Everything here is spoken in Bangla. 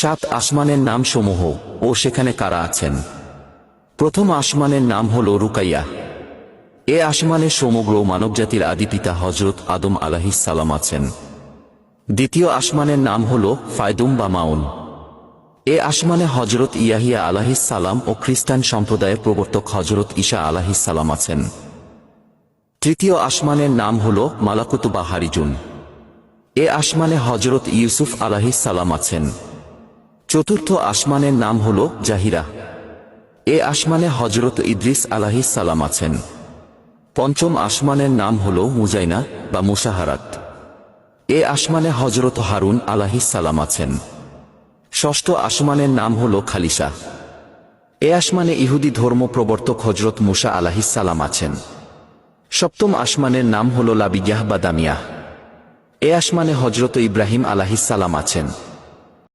সাত আসমানের নাম সমূহ ও সেখানে কারা আছেন। প্রথম আসমানের নাম হল রুকাইয়া। এ আসমানে সমগ্র মানবজাতির আদিপিতা হযরত আদম আলাইহিস সালাম আছেন। দ্বিতীয় আসমানের নাম হল ফায়দুম বা মাউন। এ আসমানে হযরত ইয়াহিয়া আলাইহিস সালাম ও খ্রিস্টান সম্প্রদায়ের প্রবর্তক হযরত ঈসা আলাইহিস সালাম আছেন। তৃতীয় আসমানের নাম হল মালাকুত বা হারিজুন। এ আসমানে হযরত ইউসুফ আলাইহিস সালাম আছেন। চতুর্থ আসমানের নাম হল জাহিরা। এ আসমানে হযরত ইদ্রিস আলাইহিস সালাম আছেন। পঞ্চম আসমানের নাম হল মুজাইনা বা মুসাহারাত। এ আসমানে হযরত হারুন আলাইহিস সালাম আছেন। ষষ্ঠ আসমানের নাম হল খালিসা। এ আসমানে ইহুদি ধর্ম প্রবর্তক হযরত মুসা আলাইহিস সালাম আছেন। সপ্তম আসমানের নাম হল লাবিয়াহ বা দামিয়াহ। এ আসমানে হযরত ইব্রাহিম আলাইহিস সালাম আছেন।